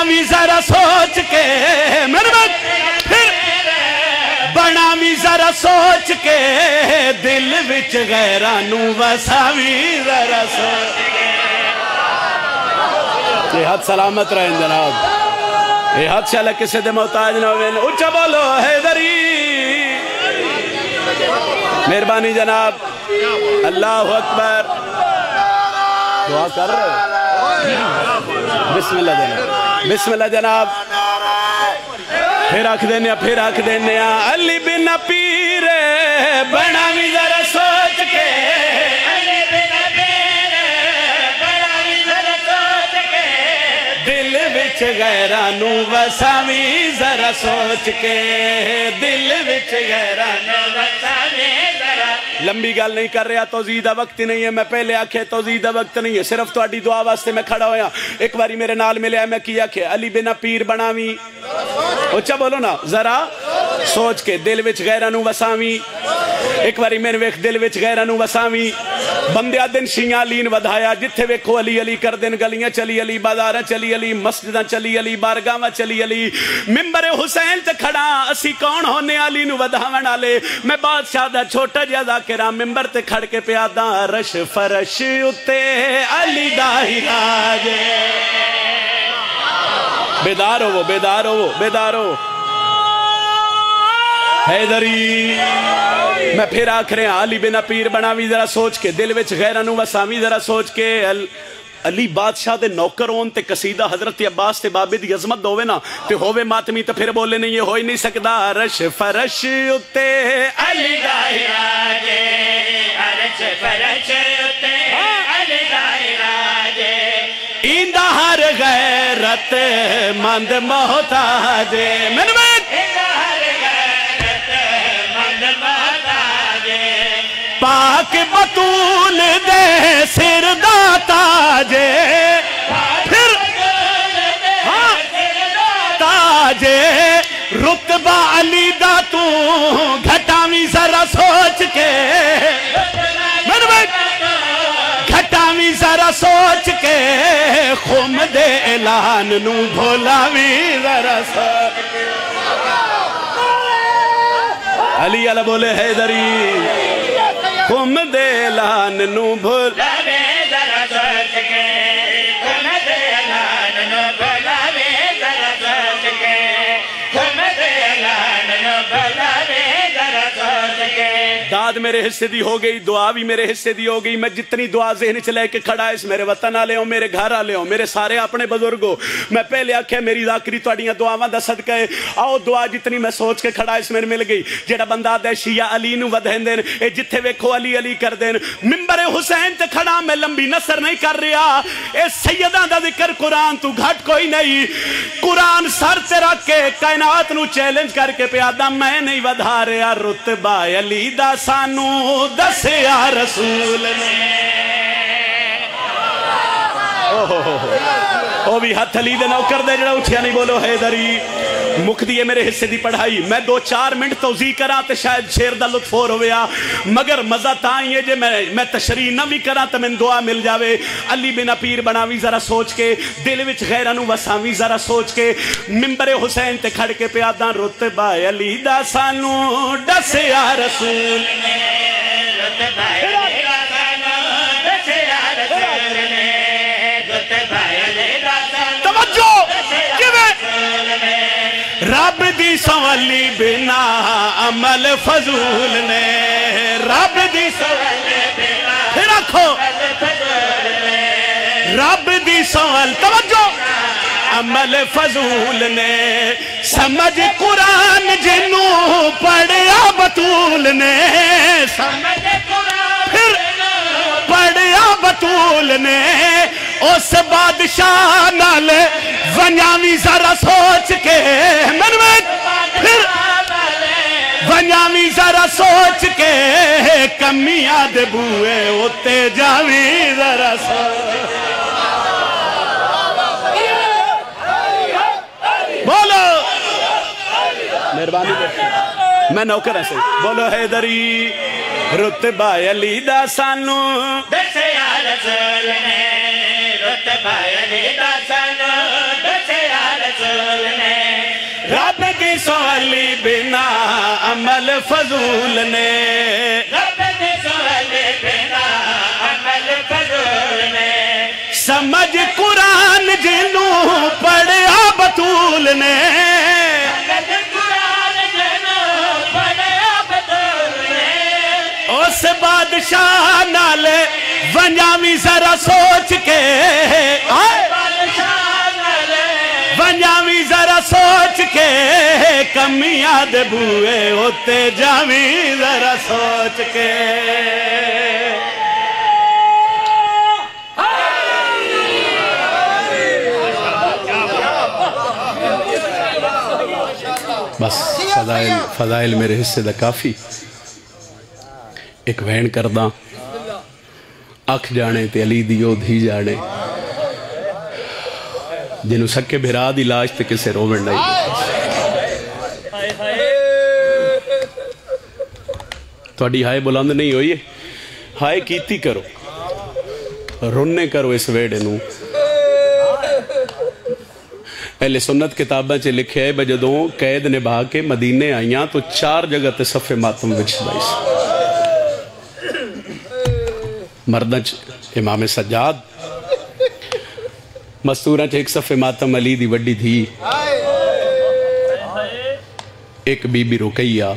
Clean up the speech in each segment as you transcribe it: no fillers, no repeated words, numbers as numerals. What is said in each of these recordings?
بھی ذرا سوچ کے میرے بات پھر بنا بھی ذرا سوچ کے دل وچ غیرانو وساوی ذرا سوچ کے یہ ہاتھ سلامت رہیں جناب یہ ہاتھ شاءاللہ کسی دے محتاج نہ ہوئے اچھا بولو حیدری مہربانی جناب اللہ اکبر دعا کر رہے بسم اللہ جناب بسم اللہ جناب پھر آکھ دینے علی بن پیر بنا بھی ذرا سوچ کے علی بن پیر بنا بھی ذرا سوچ کے دل وچ غیرانو وساوی ذرا سوچ کے دل وچ غیرانو وساوی ذرا لمبی گال نہیں کر رہا توضیح دا وقت نہیں ہے میں پہلے آکھے توضیح دا وقت نہیں ہے صرف تو اڈی دعا واسطے میں کھڑا ہویا ایک باری میرے نال ملے ہے میں کیا کہ علی بن پیر بناوی اچھا بولو نا ذرا سوچ کے دل وچ غیرانو وساوی ایک باری میں ویکھ دل وچ غیرانو وساوی بندیا دن شیعہ لین ودھایا جتھے ویکھو علی علی کر دن گلیاں چلی علی بازاراں چلی علی مسجداں چلی علی بارگاہاں چلی علی منبر حسین تے کھڑا اسی کون ہونے علی نو ودھاون والے میں بادشاہ دا چھوٹا جہا ذاکرہ منبر تے کھڑ کے پیادا رش فرش اتے علی دا ہی راج بیدار ہو بیدار ہو بیدار ہو حیدری میں پھر آکھ رہے ہیں علی بن پیر بناوی ذرا سوچ کے دل وچ غیرانو وساوی ذرا سوچ کے علی بادشاہ دے نوکر ہون تے قصیدہ حضرت عباس تے بابے دی عظمت دووے نا تے ہووے ماتمی تے پھر بولے نہیں یہ ہوئی نہیں سکدا رش فرش اتے علی دا ہی راج رش فرش اتے علی دا ہی راج ایندہ ہر غیرت مند محتاج میں نے پاک بطول دے سر دا تاجے پھر تاجے رتبہ علی دا تو گھٹاوی ذرا سوچ کے گھٹاوی ذرا سوچ کے خم دے اعلان نو بھولاوی ذرا سوچ کے علی علی بولے حیدری خم دے اعلان نو بھولاوی ذرا سوچ کے خم دے اعلان نو بھولاوی ذرا سوچ کے خم دے اعلان نو بھولاوی ذرا سوچ کے داد میرے حصے دی ہو گئی دعا بھی میرے حصے دی ہو گئی میں جتنی دعا ذہن چلے کے کھڑا اس میرے وطن آلے ہوں میرے گھر آلے ہوں میرے سارے اپنے بزرگوں میں پہلے آکھے میری ذاکری توڑیاں دعاواں دا صدقہ ہے آؤ دعا جتنی میں سوچ کے کھڑا اس میرے مل گئی جیڑا بندہ دے شیعہ علی نو ودھین دین اے جتھے ویکھو علی علی کر دین منبر حسین تے کھڑا میں لمبی نصر نہیں کر رہا اے سیدہ دا ذکر قرآن تو گھٹ کوئی نہیں قرآن سر تے رکھ کے کائنات نو چیلنج کر کے پیادا میں نہیں ودھا رہا رتبہ علی دا سانو دس یا رسول نے او بھی ہاتھ علی دے نوکر دے جڑا اٹھیا نہیں بولو حیدری مک دیئے میرے حصے دی پڑھائی میں 2-4 منٹ توضیح کرا تے شاید شیر دا لطف ہو ہویا مگر مزہ تائیں یہ جے میں تشریح نہ بھی کرا تے میں دعا مل جاوے علی بن پیر بناوی ذرا سوچ کے دل وچ غیرانو وساوی ذرا سوچ کے منبر حسین تے کھڑ کے پیاداں رتبہ علی دا سانو دس یا رسول نے رتبہ علی دا سانو دس یا رسول نے رتبہ علی دا سانو توجہ رب دی سوالی بنا عمل فضول نے رب دی سوالی بنا پھر رکھو رب دی سوال توجہ عمل فضول نے سمجھ قرآن جنوں پڑھیا بطول نے سمجھ قرآن پھر پڑھیا بطول نے اس بادشاہ نال ونیاوی ذرا سوچ کے پھر ونیاوی ذرا سوچ کے کمیاں دے بوئے ہوتے جاوی ذرا سوچ بولو مہربانی میں نوکر ایسے بولو حیدری رتبہ علی دا سانو دس یا رسول نے رتبہ علی دا سانو دس یا رسول علی بنا عمل فضول نے سمجھ قرآن جنوں پڑھیا بطول نے اس بادشاہ نالے ونجاوی ذرا سوچ کے ونجاوی ذرا سوچ کے کمیاں دے بوئے ہوتے جاوی ذرا سوچ کے بس فضائل میرے حصے دا کافی ایک وین کردہ اکھ جانے تے علی دیو دھی جانے جنہوں سکے بھرا دی لاج تے کسے رومن نہیں توڑی ہائے بلند نہیں ہوئی ہائے کیتی کرو رونے کرو اس ویڈے نو اہل سنت کتابیں چے لکھے ہے بجدوں قید نبھا کے مدینے آئیاں تو 4 جگہ تے صفِ ماتم وچ دائیس مردنچ امام سجاد مستورنچ ایک صفِ ماتم علی دی وڈی تھی ایک بی بی رکیہ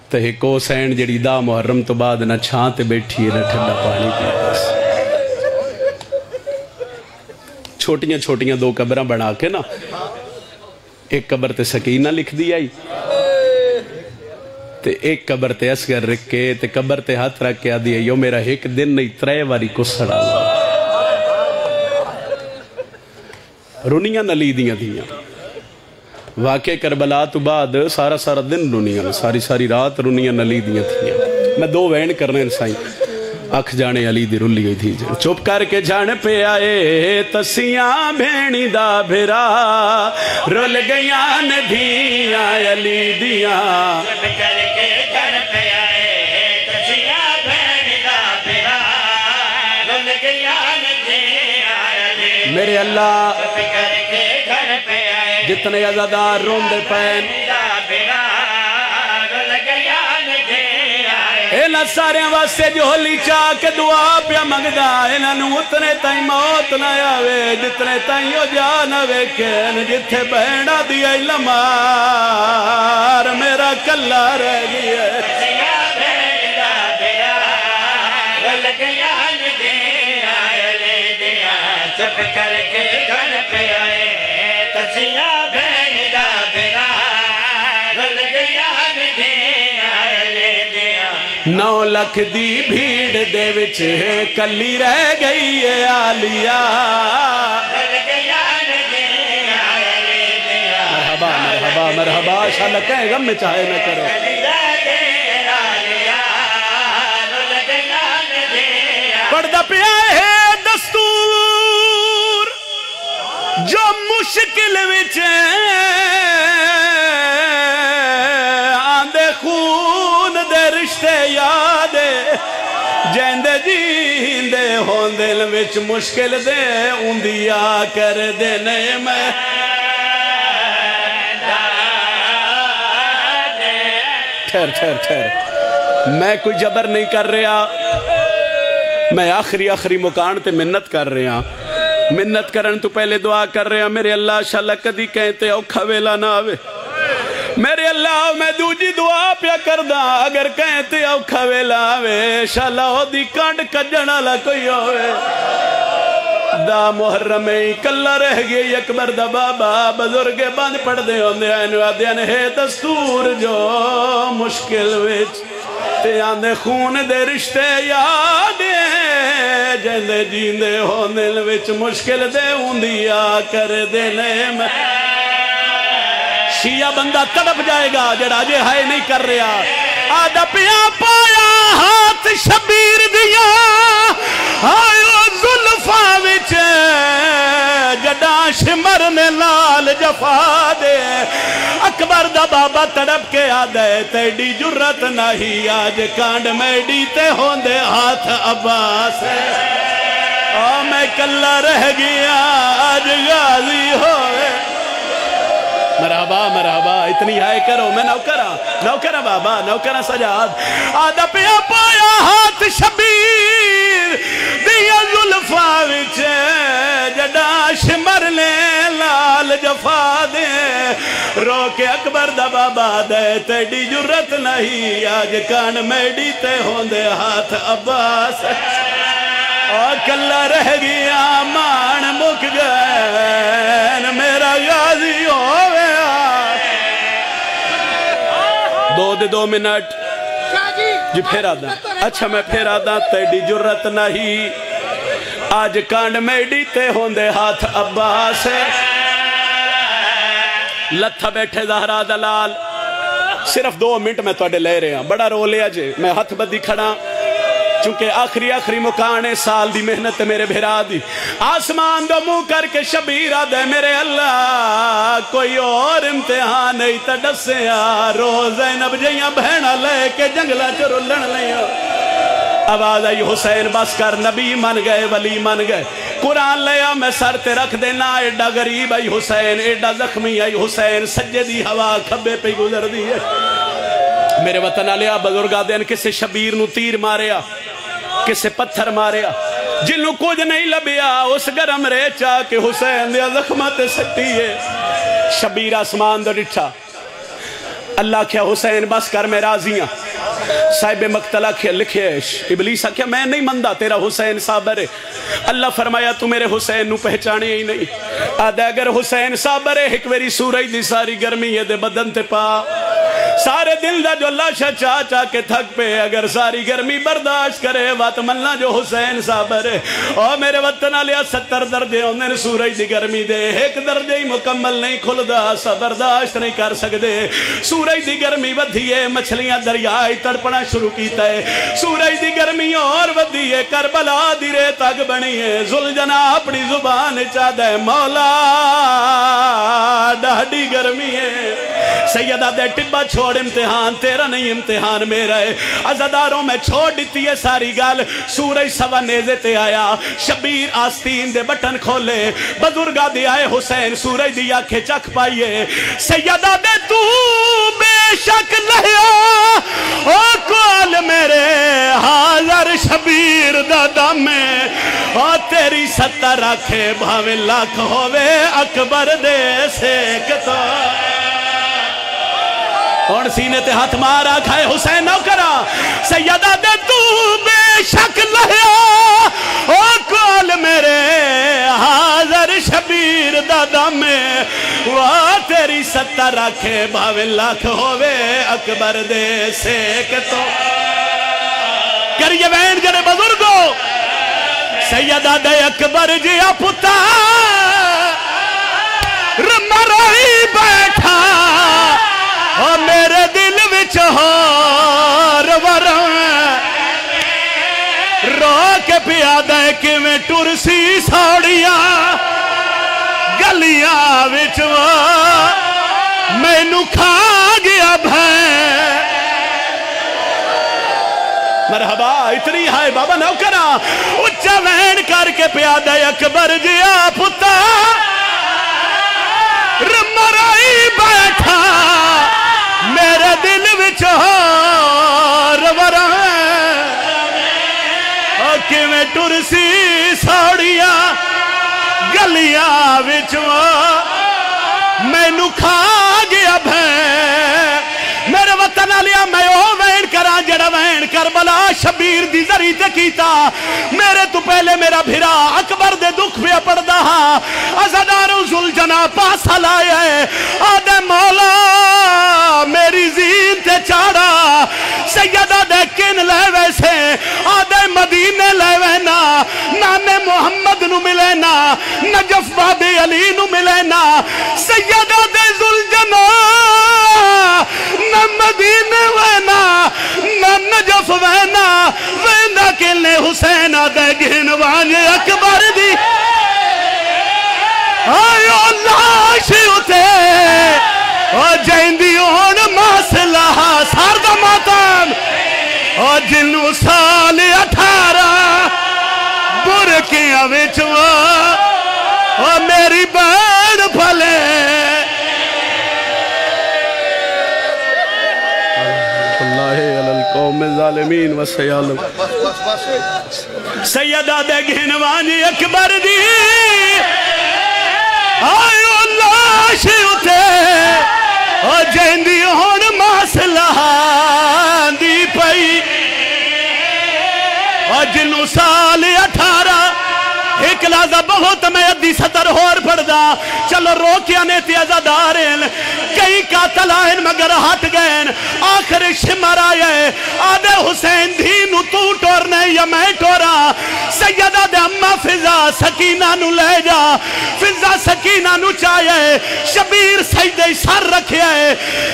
تے ایک حسین جڑی دا محرم تو بعد نہ چھانتے بیٹھی ہے نہ ٹھنڈا پانی پیتاس چھوٹیاں چھوٹیاں 2 قبریں بنا کے نا ایک قبر تے سکینہ لکھ دی آئی تے ایک قبر تے اسگر رکھ کے تے قبر تے ہاتھ رکھ کے آدھی ہے یو میرا ایک دن نہیں 3 واری کو سڑا رونیاں نلی دیاں دیاں واقع کربلا تو بعد سارا دن رونیاں ساری رات رونیاں نلی دیاں تھیاں میں 2 وین کرنے انسائیں اکھ جانے علی دی رلی ہوئی تھی چپ کر کے جان پہ آئے تسیاں بھینی دا بھرا رول گیاں ندھیاں علی دیاں چپ کر کے جان پہ آئے تسیاں بھینی دا بھرا رول گیاں ندھیاں علی میرے اللہ چپ کر کے جان پہ آئے جتنے عزادار روندے پین اینا سارے واسے جو ہولی چاہ کے دعا پیا مگدہ اینا نو اتنے تائیں موت نہ آوے جتنے تائیں ہو جانا ویکن جتھے بہنہ دیا لمار میرا کلہ رہ گیا چپ کر کے گھر پہ آئے تسیاں بہن دا بھرا رل گیا ندھیاں 9 لکھ دی بھیڑ دے وچ کلی رہ گئی ہے آلیا مرحبا شاءاللہ کہیں غم میں چاہے نہ کرو پردہ پہ ہے دستور جو مشکل وچ آندے خون دے رشتے یادے جیندے جیندے ہون دل وچ مشکل دے اندیا کر دینے میں ٹھہر میں کوئی جبر نہیں کر رہا میں آخری مکان تے منت کر رہا منت کرن تو پہلے دعا کر رہا میرے اللہ شاءاللہ کدی کہتے اوکھا ویلا نہ آوے میرے اللہ میں دوجی دعا پیا کردہ اگر کہتے اوکھا ویلا آوے شاءاللہ ہو دی کانڈ کجڑا لا کوئی ہوئے دا محرم کلہ رہ گئی اکبر دا بابا بزرگ بند پڑھ دے ہوندے آئینو آدھیان ہے دستور جو مشکل وچ تے آندے خون دے رشتے یادے جیندے جیندے ہوندے وچ مشکل دے ہوندیا کر دینے میں شیعہ بندہ تڑپ جائے گا جڑا جے ہائے نہیں کر رہا آدھا پیا پایا ہاتھ شبیر دیا آئیو ظلفہ وچ جڑا شمر نے لال جفا دے اکبر دا بابا تڑپ کے آدھے تیڑی جرت نہیں آج کانڈ میڈی تے ہوندے ہاتھ عباس میں کلہ رہ گیا آج غازی ہوئے مرحبا مرحبا اتنی ہائے کرو میں نوکرہ بابا نوکرہ سجاد آدھا پیا پایا ہاتھ شبیر دیا زلفا وچ جڑا شمر لے لال جفا دے رو کے اکبر دا بابا دے تیڈی جرت نہیں آج کان میڈی تے ہوندے ہاتھ عباس کلا رہ گیا مان مک گئے میرا غازی ہو گیا 2 منٹ جی پھر آدھا اچھا میں پھر آدھا تیڈی جرت نہیں آج کانڈ میڈی تے ہوندے ہاتھ عباس لتھا بیٹھے زہرا دلال صرف 2 منٹ میں توڑے لے رہے ہیں بڑا رو لیا جے میں ہاتھ بدی کھڑا چونکہ آخری مکانے سال دی محنت میرے بھیرا دی آسمان دو منہ کر کے شبیر آدھے میرے اللہ کوئی اور امتحان نہیں تا ڈسیا رو زینب جیاں بہنہ لے کے جنگلہ چرو لڑ لیا آواز آئی حسین بس کر نبی من گئے ولی من گئے قرآن لیا میں سر تے رکھ دینا ایڈا غریب آئی حسین ایڈا زخمی آئی حسین سجے دی ہوا کھبے پہ گزر دی ہے میرے وطن آلیا بزرگا دین کسے شبیر نو تیر ماریا کسے پتھر ماریا جنو کچھ نہیں لبیا اس گرم رے چاہ کہ حسین دیا زخمت سکتی ہے شبیر آسمان دو ڈٹھا اللہ کیا حسین بس کر میں راضیاں صاحب مقتلہ کیا لکھے ابلیس کیا میں نہیں مندہ تیرا حسین صابر ہے اللہ فرمایا تو میرے حسین نو پہچانے ہی نہیں آدھا اگر حسین صابر ہے ایک میری سورج دی ساری گرمی ہے دے بدن تے پا سارے دل دا جو اللہ شاہ چاہ کے تھک پہ اگر ساری گرمی برداشت کرے وات ملنا جو حسین صابر ہے اور میرے وطن آلیا 70 درجے انہیں سورج دی گرمی دے ایک درجے ہی مکمل نہیں کھل دا سا برداشت نہیں کر سکتے سورج دی گرمی ودھیے مچھلیاں دریائی تڑپنا شروع کیتا ہے سورج دی گرمی اور ودھیے کربلا دی ریتاگ بنی ہے زلجنا اپنی زبان چاہ دے مولا ڈاڑی گرمی ہے سیدہ دے ٹبا چھوڑ امتحان تیرا نہیں امتحان میرا ہے عزداروں میں چھوڑ دیتی ہے ساری گال سورج سوا نیزے تے آیا شبیر آستین دے بٹن کھولے بزرگا دے آئے حسین سورج دیا کھچک پائیے سیدہ دے تو بے شک لہیا او کول میرے حاضر شبیر دادا میں او تیری 70 رکھے بھاویں لاکھ ہوئے اکبر دے سیکتا اور سینے تے ہاتھ مارا کھائے حسین نو کرا سیدہ دے تو بے شک لہیا او کول میرے حاضر شبیر دادا میں وہ تیری 70 رکھے بھاویں لاکھ ہوئے اکبر دے سیکتو کریے وین جڑے بزرگو سیدہ دے اکبر جیا پتا رمرائی بیٹھا اور میرے دل وچ ہار ورم رو کے پیادہ کہ میں ٹرسی ساڑیاں گلیاں وچ میں نو کھا گیا بھین مرحبا اتنی ہائے بابا نوکرہ اچھا وین کر کے پیادہ اکبر جیا پتا رمرائی بیٹھا میرے دل وچ ہار ورم کہ میں ٹرسی ساڑیاں گلیاں وچ میں نو کھا گیا بھین میرے وطن آلیا میں او وین کرا جڑا وین کربلا شبیر دی ذری تے کیتا میرے تو پہلے میرا بھرا اکبر دے دکھ پہ پڑدا عزدارو زلجنا پاسا لائے ہے آدھے مولا میری زین تے چاڑا سیدہ دے کن لے ویسے آدھے مدینے لے وینا نانے محمد نو ملینا نجف بابی علی نو ملینا سیدہ دے زلجنا نہ مدینے وینا نہ نجف وینا وینا کلنے حسین آدھے گھنوان اکبر دی آئیو لاشی ہوتے اور جائندی اون مسئلہ ساردہ ماتم اور جنو سال 18 برکیاں وچوا اور میری بین پھلے الظالمین وسیالم سیدہ دے گھنوانی اکبر دی آئیو اللہ شیوتے اور جہندی ہون ماسلہ دی پئی اور جنو سال 18 ایک لازہ بہت میں ادھی ستر ہور پڑھدا چلو روکیا نے تیزادارین کئی قاتل آئین مگر ہٹ گئن آخر شمر آئے آدھے حسین دھینو تو ٹورنے یا میں ٹورا سیدہ دے اممہ فضا سکینہ نو لے جا فضا سکینہ نو چاہے شبیر سیدہ سر رکھے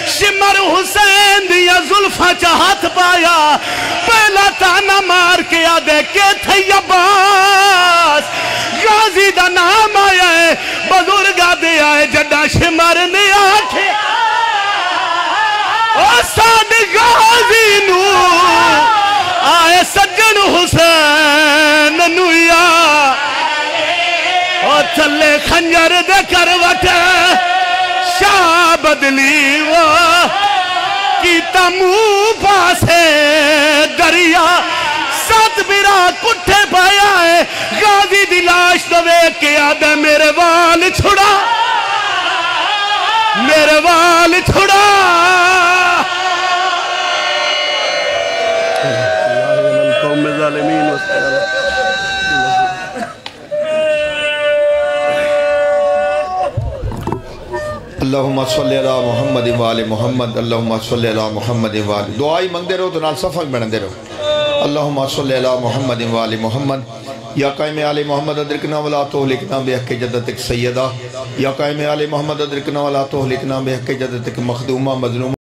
شمر حسین دیا ظلفہ چاہت پایا پہلا تانا مار کے آدھے کہ تھے عباس غازی دا نام آیا ہے بزرگا دیا ہے جڈا شمر نے آکھے ساد غازی نو آئے سجن حسین نویا اور چلے خنجر دے کروٹ شاہ بدلی وہ کی تمو پاسے دریا سات بیرا کٹھے پایا ہے غازی دی لاش دوے کے آدھے میرے وال چھڑا میرے وال چھڑا قوم ظالمین اللہم صلی اللہ محمد وآل محمد اللہم صلی اللہ محمد وآل دعائی مانگتے رہو تو نال صفحہ بڑھتے رہو اللہم صلی اللہ محمد وآل محمد یا قائم آل محمد ادرکنا ولا تہلکنا بحق جدتک سیدہ یا قائم آل محمد ادرکنا ولا تہلکنا بحق جدتک مخدومہ مظلومہ